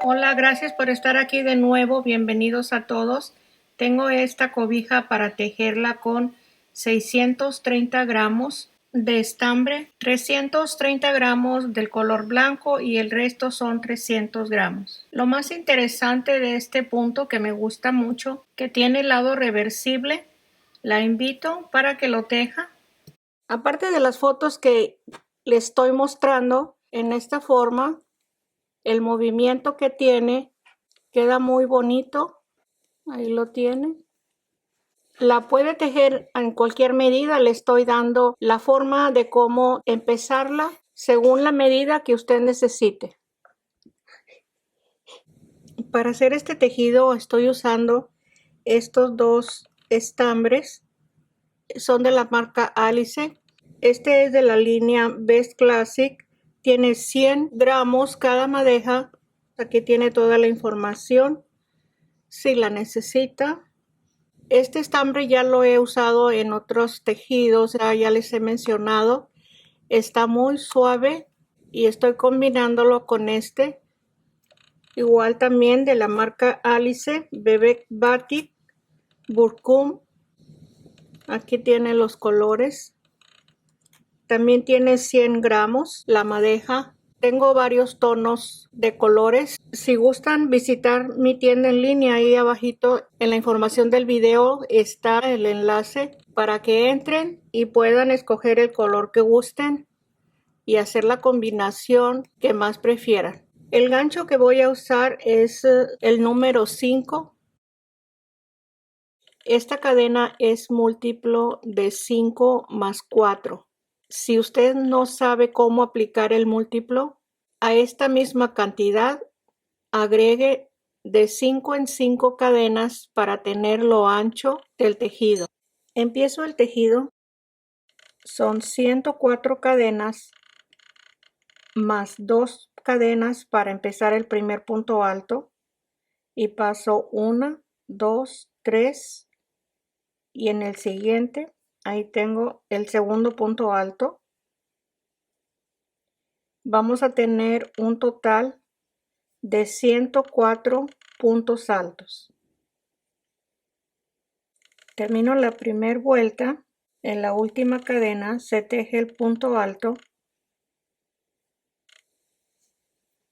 Hola, gracias por estar aquí de nuevo. Bienvenidos a todos. Tengo esta cobija para tejerla con 630 gramos de estambre, 330 gramos del color blanco y el resto son 300 gramos. Lo más interesante de este punto que me gusta mucho, que tiene el lado reversible, la invito para que lo teja. Aparte de las fotos que le estoy mostrando en esta forma, el movimiento que tiene queda muy bonito. Ahí lo tiene. La puede tejer en cualquier medida. Le estoy dando la forma de cómo empezarla según la medida que usted necesite. Para hacer este tejido estoy usando estos dos estambres. Son de la marca Alice. Este es de la línea Best Classic. Tiene 100 gramos cada madeja. Aquí tiene toda la información si la necesita. Este estambre ya lo he usado en otros tejidos, ya les he mencionado. Está muy suave y estoy combinándolo con este. Igual también de la marca Alice, Bebek Batik, Burkum. Aquí tiene los colores. También tiene 100 gramos la madeja. Tengo varios tonos de colores. Si gustan visitar mi tienda en línea, ahí abajito en la información del video está el enlace para que entren y puedan escoger el color que gusten y hacer la combinación que más prefieran. El gancho que voy a usar es el número 5. Esta cadena es múltiplo de 5 más 4. Si usted no sabe cómo aplicar el múltiplo, a esta misma cantidad agregue de 5 en 5 cadenas para tener lo ancho del tejido. Empiezo el tejido, son 104 cadenas más 2 cadenas para empezar el primer punto alto y paso 1, 2, 3 y en el siguiente ahí tengo el segundo punto alto. Vamos a tener un total de 104 puntos altos. Termino la primera vuelta. En la última cadena se teje el punto alto.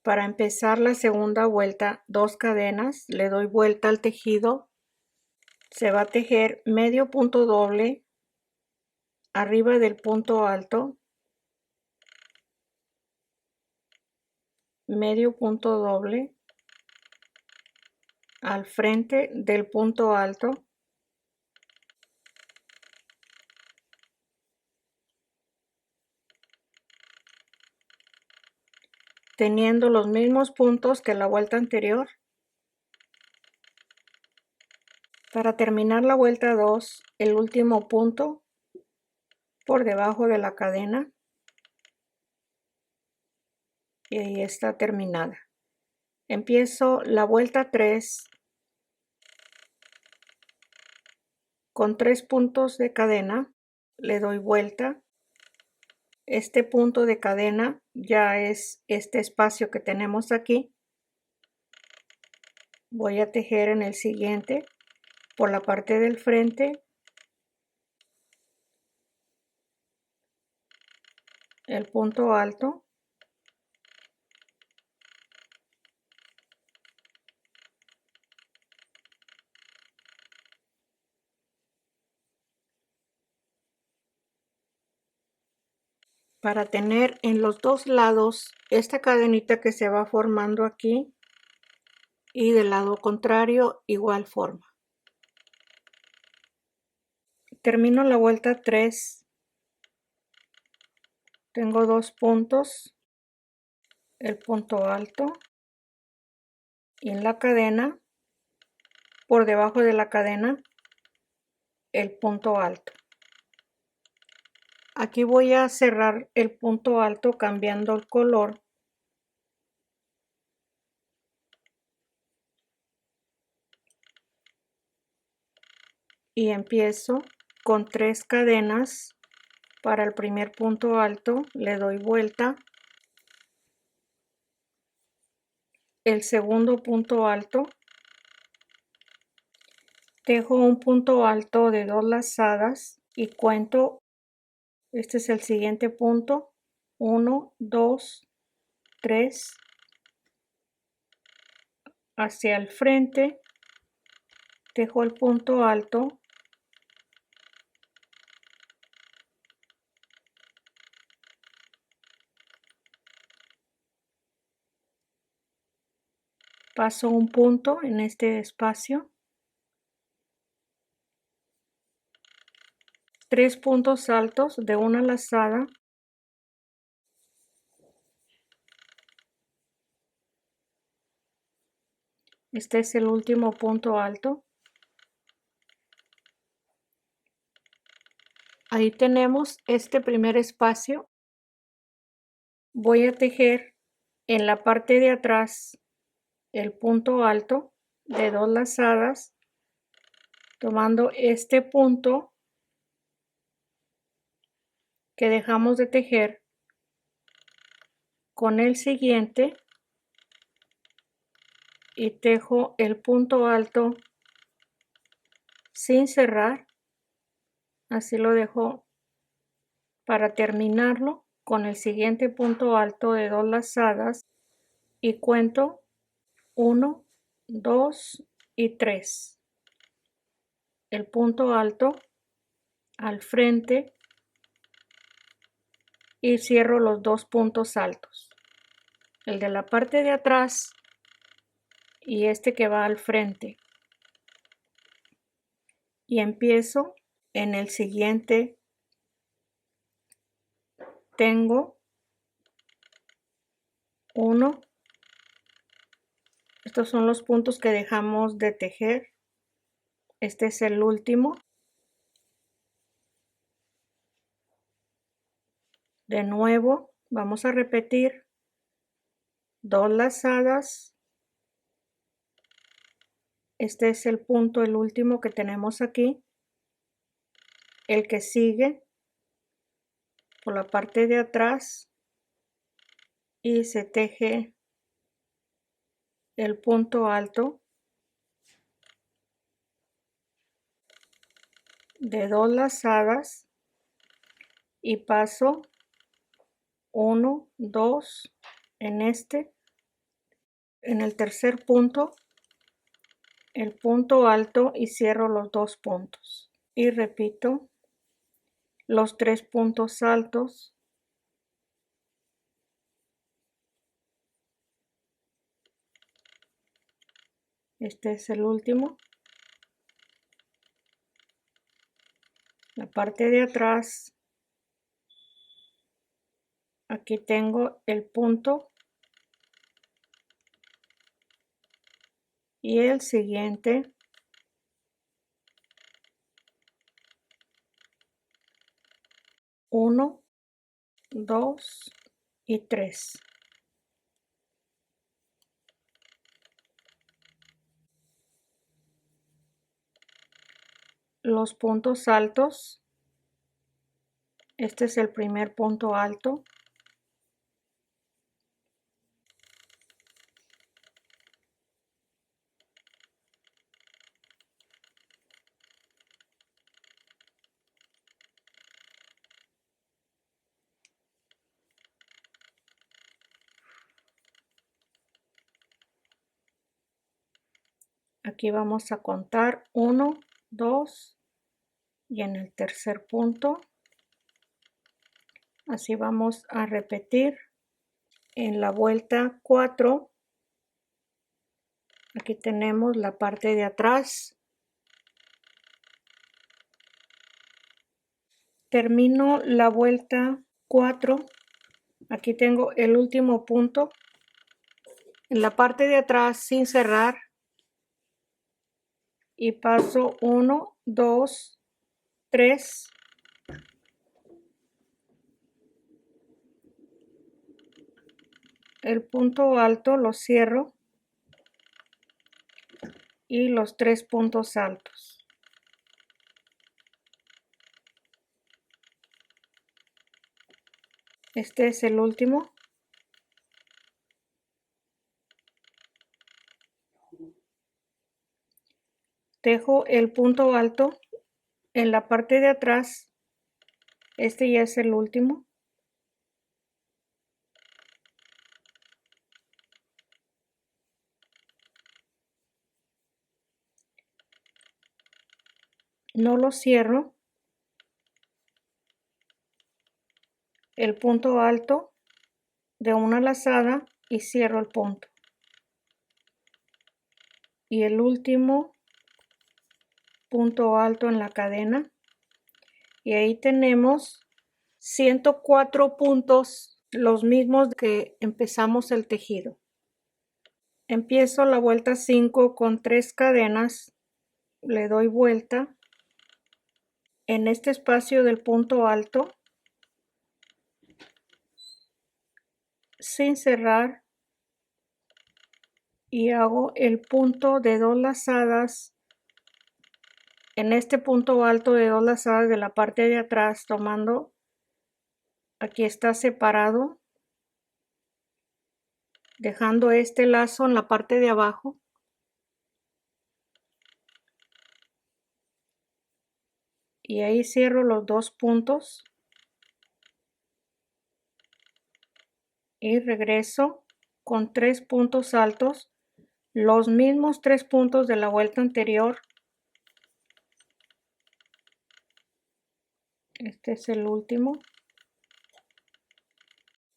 Para empezar la segunda vuelta, 2 cadenas, le doy vuelta al tejido. Se va a tejer medio punto doble arriba del punto alto, medio punto doble al frente del punto alto, teniendo los mismos puntos que la vuelta anterior. Para terminar la vuelta 2, el último punto por debajo de la cadena y ahí está terminada. Empiezo la vuelta 3 con 3 puntos de cadena, le doy vuelta. Este punto de cadena ya es este espacio que tenemos aquí. Voy a tejer en el siguiente por la parte del frente el punto alto, para tener en los dos lados esta cadenita que se va formando aquí y del lado contrario igual forma. Termino la vuelta 3, tengo 2 puntos, el punto alto y en la cadena, por debajo de la cadena, el punto alto. Aquí voy a cerrar el punto alto cambiando el color. Y empiezo con 3 cadenas para el primer punto alto, le doy vuelta. el segundo punto alto, tejo un punto alto de 2 lazadas y cuento, este es el siguiente punto, 1, 2, 3, hacia el frente, tejo el punto alto, paso un punto en este espacio, 3 puntos altos de una lazada, este es el último punto alto. Ahí tenemos este primer espacio. Voy a tejer en la parte de atrás el punto alto de 2 lazadas, tomando este punto que dejamos de tejer con el siguiente y tejo el punto alto sin cerrar, así lo dejo para terminarlo con el siguiente punto alto de 2 lazadas y cuento 1, 2 y 3. El punto alto al frente y cierro los 2 puntos altos, el de la parte de atrás y este que va al frente, y empiezo en el siguiente. Tengo 1, estos son los puntos que dejamos de tejer, este es el último, de nuevo vamos a repetir 2 lazadas, este es el punto, el último que tenemos aquí, el que sigue por la parte de atrás y se teje el punto alto de 2 lazadas y paso 1, 2 en este, en el tercer punto, el punto alto y cierro los 2 puntos y repito los 3 puntos altos, este es el último, la parte de atrás, aquí tengo el punto y el siguiente, 1, 2 y 3. Los puntos altos, este es el primer punto alto, aquí vamos a contar 1, 2 y en el tercer punto, así vamos a repetir en la vuelta 4, aquí tenemos la parte de atrás, termino la vuelta 4, aquí tengo el último punto, en la parte de atrás sin cerrar y paso 1, 2, 3, el punto alto lo cierro y los 3 puntos altos. Este es el último. Dejo el punto alto en la parte de atrás. Este ya es el último. No lo cierro. El punto alto de una lazada y cierro el punto. Y el último punto alto en la cadena. Y ahí tenemos 104 puntos, los mismos que empezamos el tejido. Empiezo la vuelta 5 con 3 cadenas, le doy vuelta en este espacio del punto alto sin cerrar y hago el punto de 2 lazadas en este punto alto de 2 lazadas de la parte de atrás, tomando, aquí está separado, dejando este lazo en la parte de abajo. Y ahí cierro los 2 puntos y regreso con 3 puntos altos, los mismos 3 puntos de la vuelta anterior. Este es el último.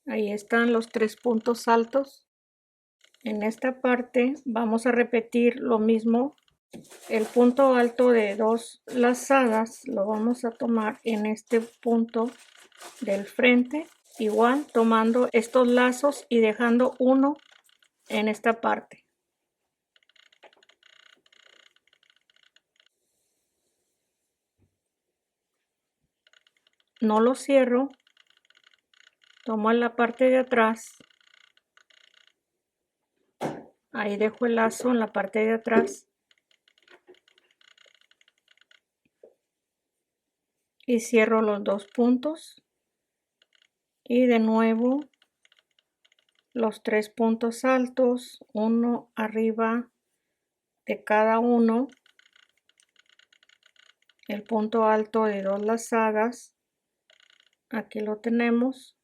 Ahí están los 3 puntos altos. En esta parte vamos a repetir lo mismo. El punto alto de 2 lazadas lo vamos a tomar en este punto del frente, igual tomando estos lazos y dejando uno en esta parte. No lo cierro, tomo en la parte de atrás, ahí dejo el lazo en la parte de atrás y cierro los 2 puntos y de nuevo los 3 puntos altos, uno arriba de cada uno, el punto alto de 2 lazadas, aquí lo tenemos.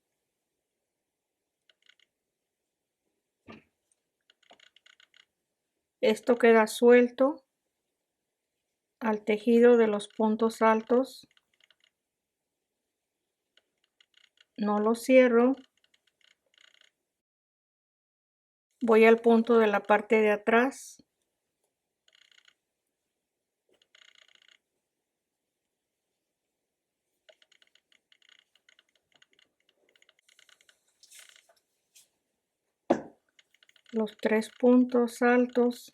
Esto queda suelto al tejido de los puntos altos. No lo cierro. Voy al punto de la parte de atrás. Los 3 puntos altos.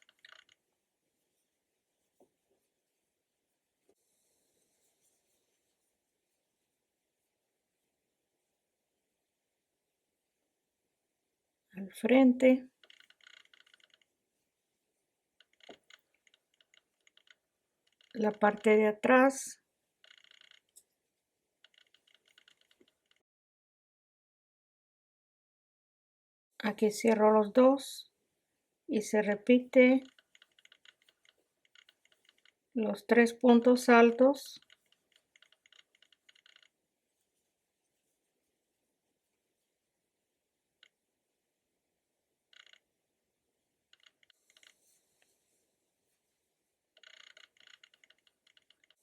Al frente. La parte de atrás. Aquí cierro los 2 y se repite los 3 puntos altos.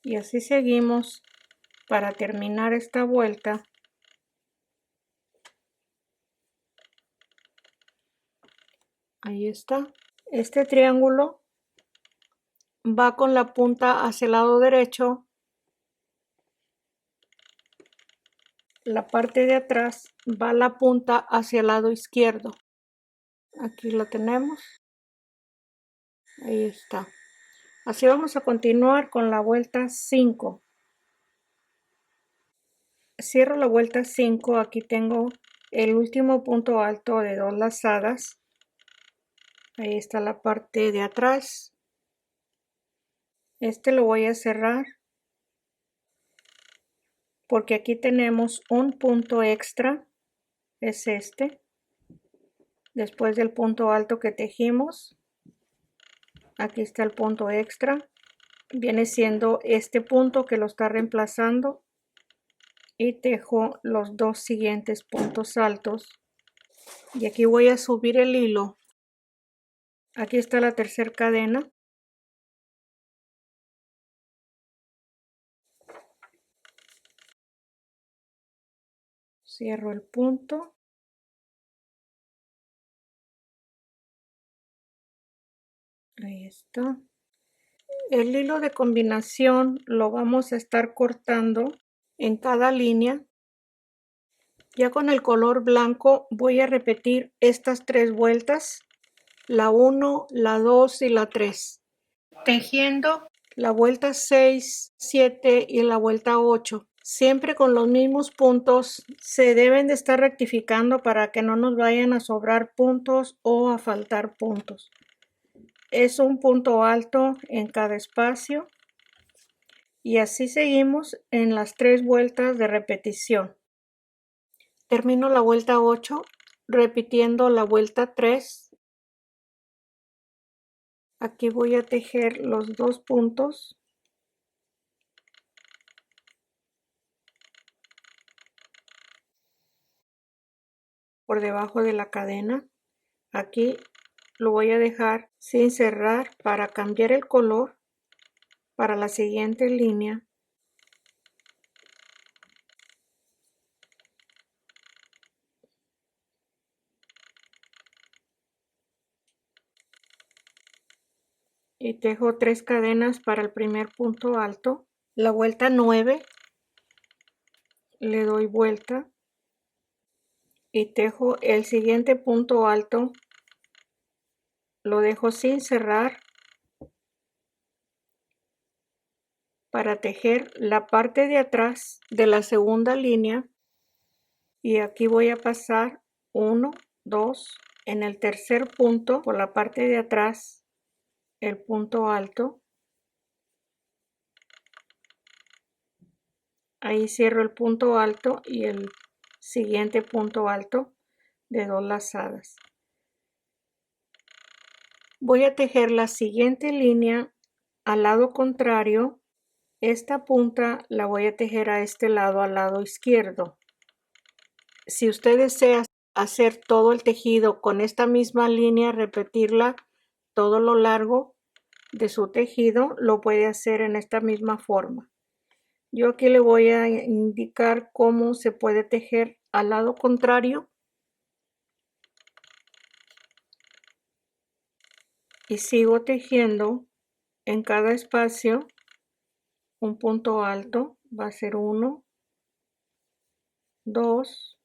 Y así seguimos para terminar esta vuelta. Ahí está. Este triángulo va con la punta hacia el lado derecho. La parte de atrás va la punta hacia el lado izquierdo. Aquí lo tenemos. Ahí está. Así vamos a continuar con la vuelta 5. Cierro la vuelta 5. Aquí tengo el último punto alto de 2 lazadas. Ahí está la parte de atrás. Este lo voy a cerrar porque aquí tenemos un punto extra. Es este. Después del punto alto que tejimos. Aquí está el punto extra. Viene siendo este punto que lo está reemplazando. Y tejo los dos siguientes puntos altos. Y aquí voy a subir el hilo. Aquí está la tercera cadena. Cierro el punto. Ahí está. El hilo de combinación lo vamos a estar cortando en cada línea. Ya con el color blanco voy a repetir estas 3 vueltas, la 1, la 2 y la 3, tejiendo la vuelta 6, 7 y la vuelta 8. Siempre con los mismos puntos. Se deben de estar rectificando para que no nos vayan a sobrar puntos o a faltar puntos. Es un punto alto en cada espacio. Y así seguimos en las 3 vueltas de repetición. Termino la vuelta 8 repitiendo la vuelta 3. Aquí voy a tejer los 2 puntos. Por debajo de la cadena. Aquí lo voy a dejar sin cerrar para cambiar el color para la siguiente línea. Y tejo 3 cadenas para el primer punto alto. La vuelta 9 le doy vuelta y tejo el siguiente punto alto. Lo dejo sin cerrar para tejer la parte de atrás de la segunda línea. Y aquí voy a pasar 1, 2, en el tercer punto por la parte de atrás el punto alto. Ahí cierro el punto alto y el siguiente punto alto de 2 lazadas. Voy a tejer la siguiente línea al lado contrario. Esta punta la voy a tejer a este lado, al lado izquierdo. Si usted desea hacer todo el tejido con esta misma línea, repetirla todo lo largo de su tejido, lo puede hacer en esta misma forma. Yo aquí le voy a indicar cómo se puede tejer al lado contrario. Y sigo tejiendo en cada espacio un punto alto. Va a ser 1, 2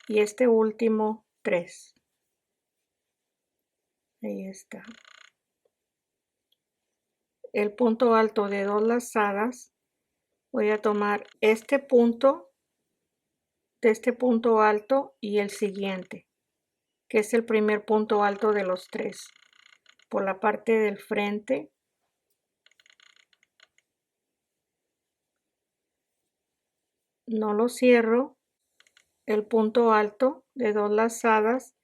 y este último 3. Ahí está. El punto alto de 2 lazadas. Voy a tomar este punto de este punto alto y el siguiente, que es el primer punto alto de los 3, por la parte del frente. No lo cierro, el punto alto de 2 lazadas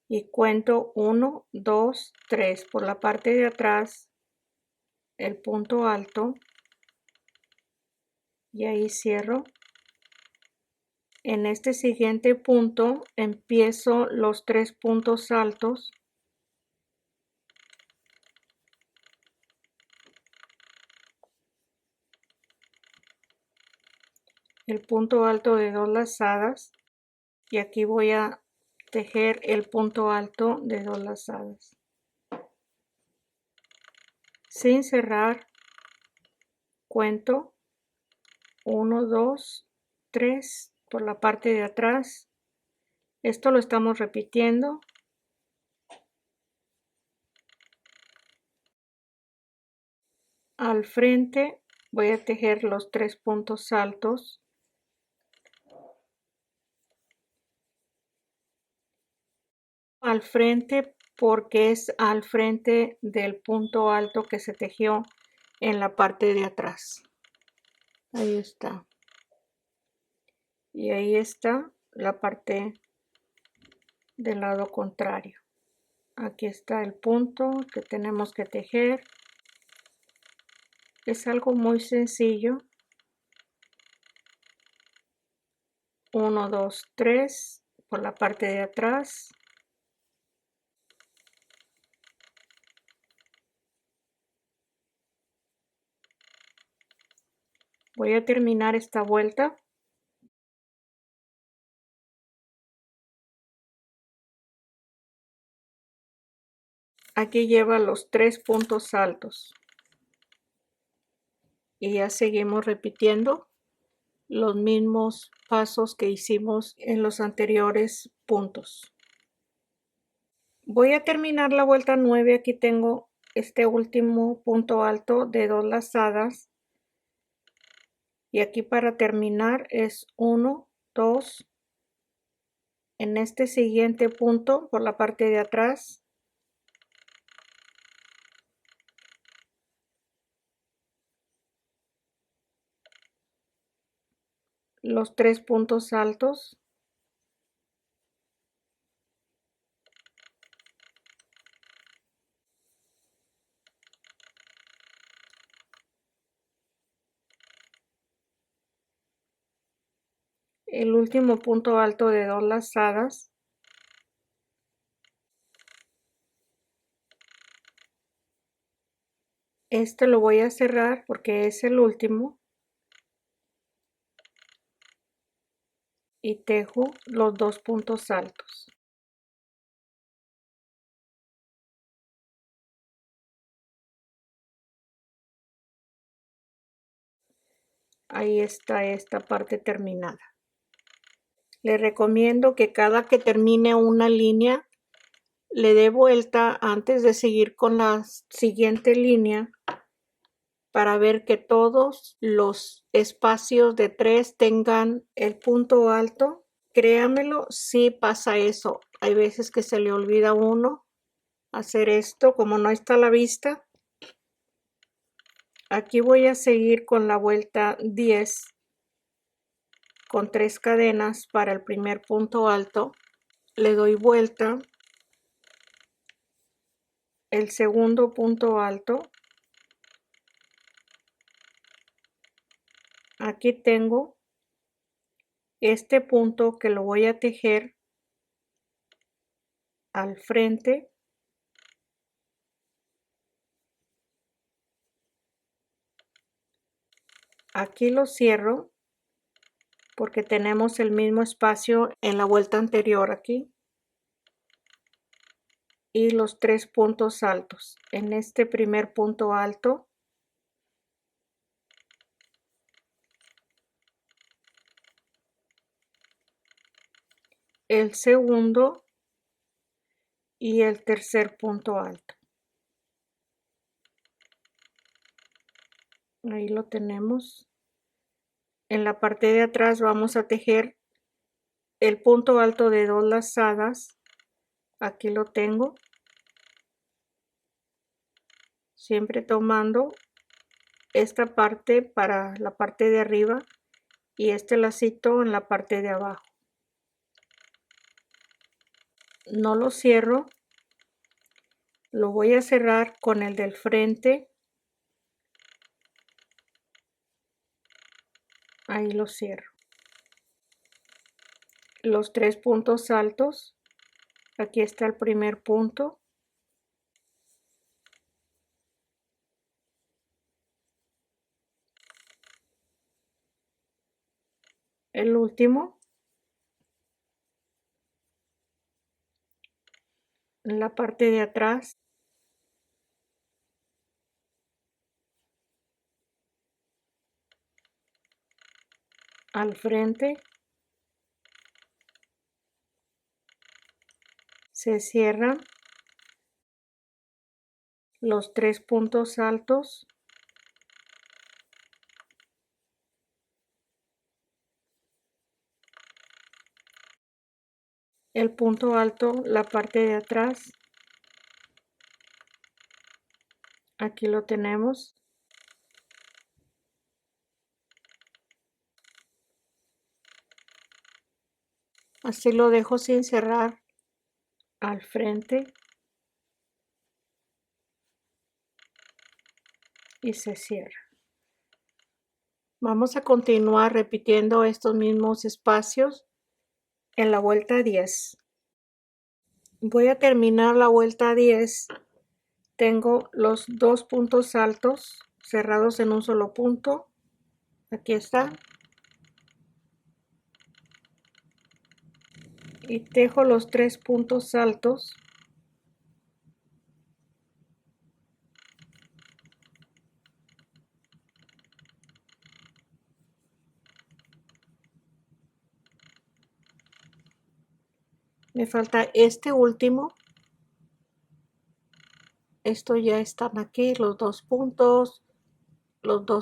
y cuento 1, 2, 3 por la parte de atrás, el punto alto, y ahí cierro. En este siguiente punto empiezo los 3 puntos altos. El punto alto de 2 lazadas y aquí voy a tejer el punto alto de 2 lazadas sin cerrar. Cuento 1, 2, 3 por la parte de atrás. Esto lo estamos repitiendo. Al frente voy a tejer los 3 puntos altos. Al frente porque es al frente del punto alto que se tejió en la parte de atrás. Ahí está. Y ahí está la parte del lado contrario. Aquí está el punto que tenemos que tejer. Es algo muy sencillo. 1, 2, 3 por la parte de atrás. Voy a terminar esta vuelta. Aquí lleva los 3 puntos altos. Y ya seguimos repitiendo los mismos pasos que hicimos en los anteriores puntos. Voy a terminar la vuelta 9. Aquí tengo este último punto alto de 2 lazadas. Y aquí para terminar es 1, 2. En este siguiente punto por la parte de atrás. Los 3 puntos altos. El último punto alto de 2 lazadas. Este lo voy a cerrar porque es el último. Y tejo los 2 puntos altos. Ahí está esta parte terminada. Le recomiendo que cada que termine una línea le dé vuelta antes de seguir con la siguiente línea para ver que todos los espacios de 3 tengan el punto alto. Créamelo, sí pasa eso. Hay veces que se le olvida a uno hacer esto, como no está a la vista. Aquí voy a seguir con la vuelta 10 con 3 cadenas para el primer punto alto. Le doy vuelta. El segundo punto alto. Aquí tengo este punto que lo voy a tejer al frente. Aquí lo cierro porque tenemos el mismo espacio en la vuelta anterior aquí. Y los 3 puntos altos. En este primer punto alto el segundo y el tercer punto alto. Ahí lo tenemos. En la parte de atrás vamos a tejer el punto alto de 2 lazadas. Aquí lo tengo. Siempre tomando esta parte para la parte de arriba y este lacito en la parte de abajo. No lo cierro. Lo voy a cerrar con el del frente. Ahí lo cierro. Los 3 puntos altos. Aquí está el primer punto. El último. En la parte de atrás. Al frente. Se cierran los 3 puntos altos. El punto alto, la parte de atrás. Aquí lo tenemos. Así lo dejo sin cerrar al frente. y se cierra. Vamos a continuar repitiendo estos mismos espacios en la vuelta 10. Voy a terminar la vuelta 10. Tengo los dos puntos altos cerrados en un solo punto. Aquí está. Y tejo los 3 puntos altos. Me falta este último. Estos ya están aquí, los dos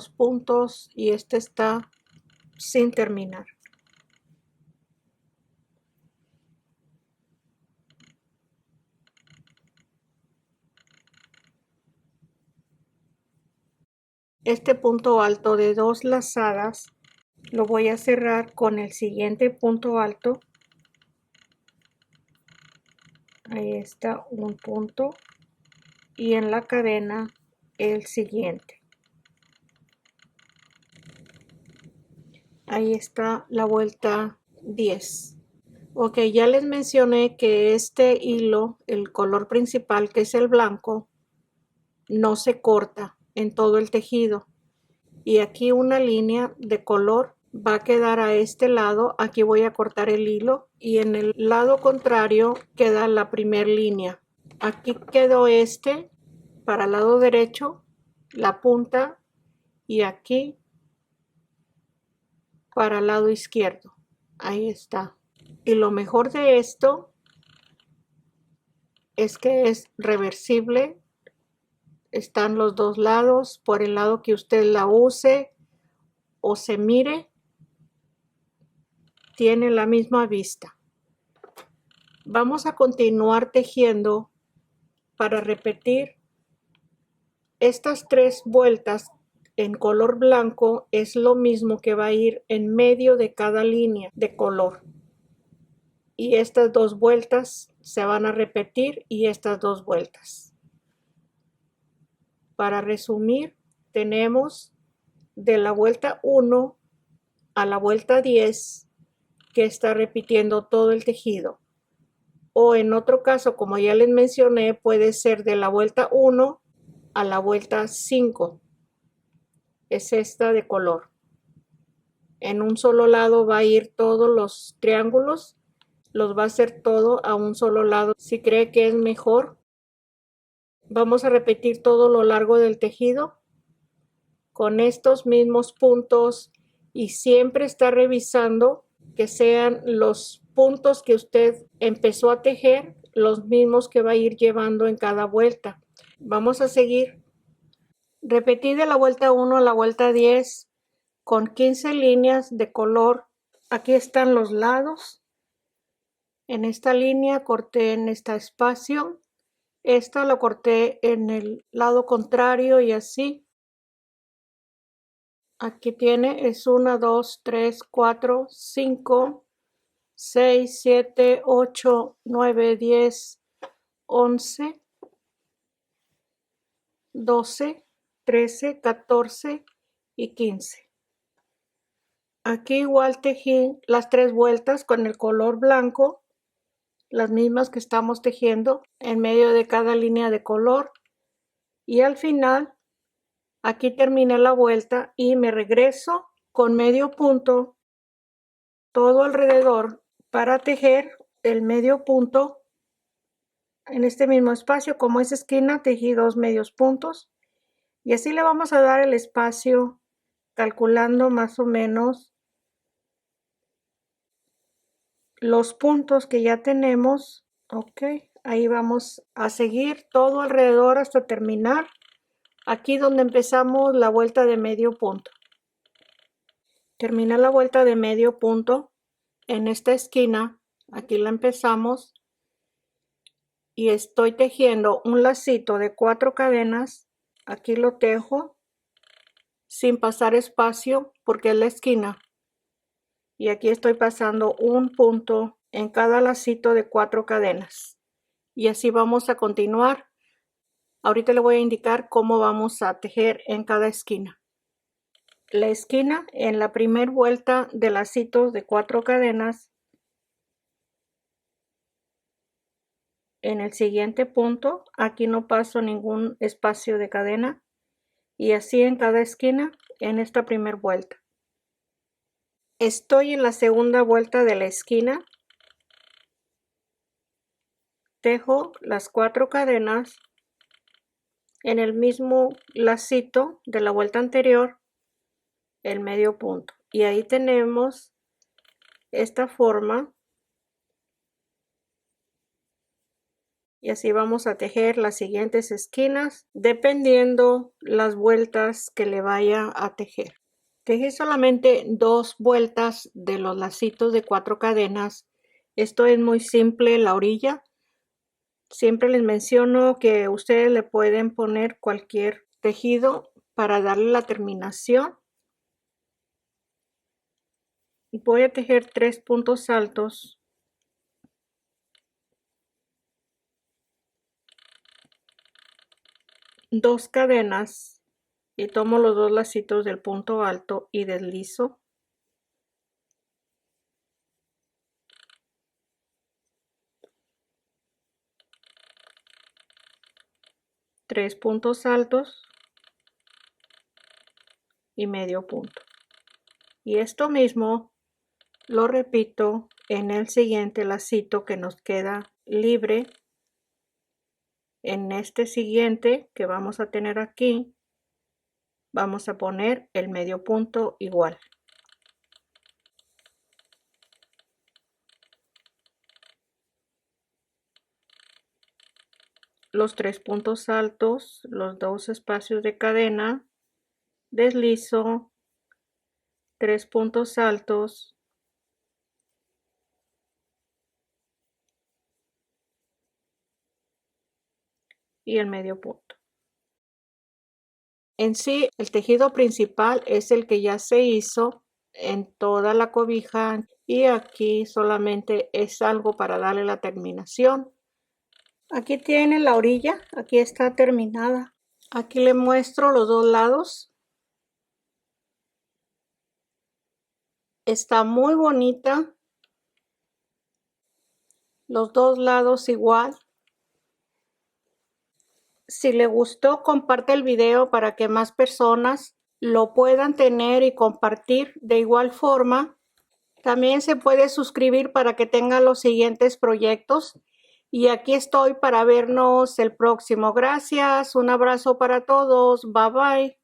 puntos y este está sin terminar. Este punto alto de 2 lazadas lo voy a cerrar con el siguiente punto alto. Ahí está un punto y en la cadena el siguiente. Ahí está la vuelta 10. Ok, ya les mencioné que este hilo, el color principal que es el blanco, no se corta en todo el tejido. Y aquí una línea de color va a quedar a este lado. Aquí voy a cortar el hilo y en el lado contrario queda la primera línea. Aquí quedó este para el lado derecho, la punta, y aquí para el lado izquierdo. Ahí está. Y lo mejor de esto es que es reversible. Están los dos lados. Por el lado que usted la use o se mire, tiene la misma vista. Vamos a continuar tejiendo para repetir estas 3 vueltas en color blanco. Es lo mismo que va a ir en medio de cada línea de color. Y estas 2 vueltas se van a repetir y estas 2 vueltas. Para resumir, tenemos de la vuelta 1 a la vuelta 10 que está repitiendo todo el tejido. O en otro caso, como ya les mencioné, puede ser de la vuelta 1 a la vuelta 5. Es esta de color. En un solo lado va a ir todos los triángulos, los va a hacer todo a un solo lado. Si cree que es mejor, vamos a repetir todo lo largo del tejido con estos mismos puntos y siempre está revisando que sean los puntos que usted empezó a tejer los mismos que va a ir llevando en cada vuelta. Vamos a seguir. Repetí de la vuelta 1 a la vuelta 10 con 15 líneas de color. Aquí están los lados. En esta línea corté en este espacio. Esta lo corté en el lado contrario y así. Aquí tiene, es 1, 2, 3, 4, 5, 6, 7, 8, 9, 10, 11, 12, 13, 14 y 15. Aquí igual tejí las 3 vueltas con el color blanco, las mismas que estamos tejiendo en medio de cada línea de color. Y al final, aquí terminé la vuelta y me regreso con medio punto todo alrededor para tejer el medio punto en este mismo espacio. Como es esquina, tejí 2 medios puntos y así le vamos a dar el espacio calculando más o menos los puntos que ya tenemos. Ok, ahí vamos a seguir todo alrededor hasta terminar aquí donde empezamos la vuelta de medio punto. Terminé la vuelta de medio punto en esta esquina. Aquí la empezamos y estoy tejiendo un lacito de 4 cadenas. Aquí lo tejo sin pasar espacio porque es la esquina, y aquí estoy pasando un punto en cada lacito de 4 cadenas y así vamos a continuar. Ahorita le voy a indicar cómo vamos a tejer en cada esquina. La esquina en la primera vuelta de lacitos de 4 cadenas, en el siguiente punto, aquí no paso ningún espacio de cadena, y así en cada esquina en esta primera vuelta. Estoy en la segunda vuelta de la esquina, tejo las 4 cadenas en el mismo lacito de la vuelta anterior, el medio punto, y ahí tenemos esta forma, y así vamos a tejer las siguientes esquinas dependiendo las vueltas que le vaya a tejer. Tejí solamente 2 vueltas de los lacitos de 4 cadenas. Esto es muy simple, la orilla. Siempre les menciono que ustedes le pueden poner cualquier tejido para darle la terminación. Voy a tejer 3 puntos altos. Dos cadenas y tomo los 2 lacitos del punto alto y deslizo. Tres puntos altos y medio punto. Y esto mismo lo repito en el siguiente lacito que nos queda libre. En este siguiente que vamos a tener aquí, vamos a poner el medio punto igual. Los 3 puntos altos, los 2 espacios de cadena, deslizo, 3 puntos altos, y el medio punto. En sí, el tejido principal es el que ya se hizo en toda la cobija, y aquí solamente es algo para darle la terminación. Aquí tiene la orilla, aquí está terminada. Aquí le muestro los 2 lados. Está muy bonita. Los 2 lados igual. Si le gustó, comparte el video para que más personas lo puedan tener y compartir. De igual forma, también se puede suscribir para que tenga los siguientes proyectos. Y aquí estoy para vernos el próximo. Gracias, un abrazo para todos. Bye bye.